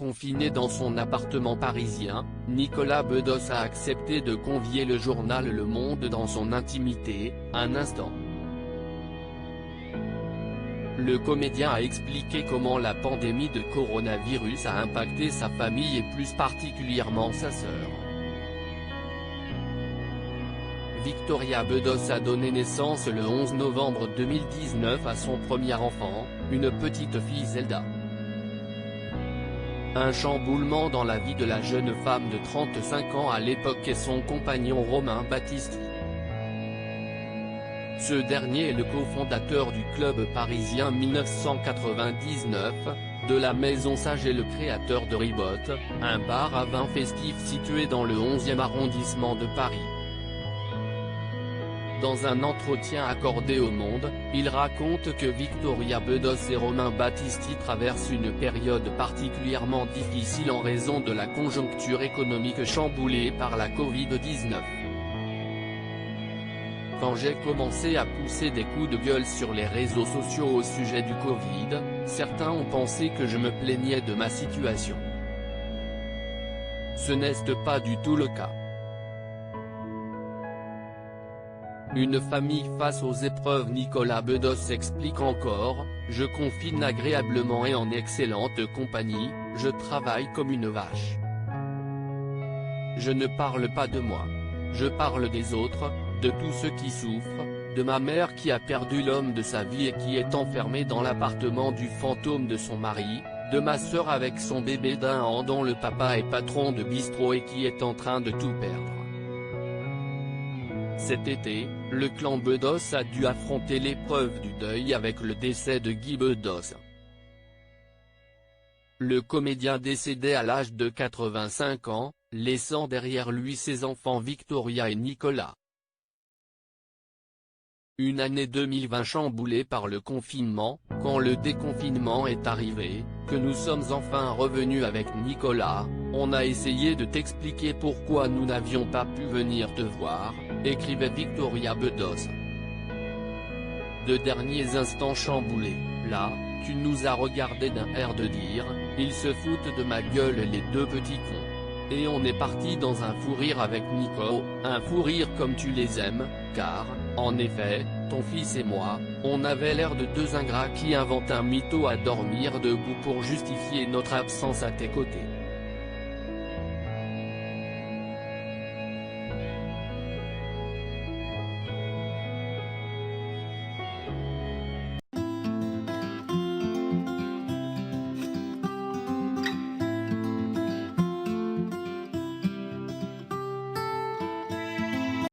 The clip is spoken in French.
confiné dans son appartement parisien, Nicolas Bedos a accepté de convier le journal Le Monde dans son intimité, un instant. Le comédien a expliqué comment la pandémie de coronavirus a impacté sa famille et plus particulièrement sa sœur. Victoria Bedos a donné naissance le 11 novembre 2019 à son premier enfant, une petite fille Zelda. Un chamboulement dans la vie de la jeune femme de 35 ans à l'époque et son compagnon Romain Battisti. Ce dernier est le cofondateur du club parisien 1999, de la Maison Sage et le créateur de Ribot, un bar à vin festif situé dans le 11e arrondissement de Paris. Dans un entretien accordé au Monde, il raconte que Victoria Bedos et Romain Battisti traversent une période particulièrement difficile en raison de la conjoncture économique chamboulée par la Covid-19. Quand j'ai commencé à pousser des coups de gueule sur les réseaux sociaux au sujet du Covid, certains ont pensé que je me plaignais de ma situation. Ce n'est pas du tout le cas. Une famille face aux épreuves. Nicolas Bedos explique encore, je confine agréablement et en excellente compagnie, je travaille comme une vache. Je ne parle pas de moi. Je parle des autres, de tous ceux qui souffrent, de ma mère qui a perdu l'homme de sa vie et qui est enfermée dans l'appartement du fantôme de son mari, de ma sœur avec son bébé d'1 an dont le papa est patron de bistrot et qui est en train de tout perdre. Cet été, le clan Bedos a dû affronter l'épreuve du deuil avec le décès de Guy Bedos. Le comédien décédé à l'âge de 85 ans, laissant derrière lui ses enfants Victoria et Nicolas. Une année 2020 chamboulée par le confinement, quand le déconfinement est arrivé, que nous sommes enfin revenus avec Nicolas, on a essayé de t'expliquer pourquoi nous n'avions pas pu venir te voir, écrivait Victoria Bedos. De derniers instants chamboulés, là, tu nous as regardé d'un air de dire, ils se foutent de ma gueule les deux petits cons. Et on est parti dans un fou rire avec Nico, un fou rire comme tu les aimes, car, en effet, ton fils et moi, on avait l'air de deux ingrats qui inventent un mytho à dormir debout pour justifier notre absence à tes côtés.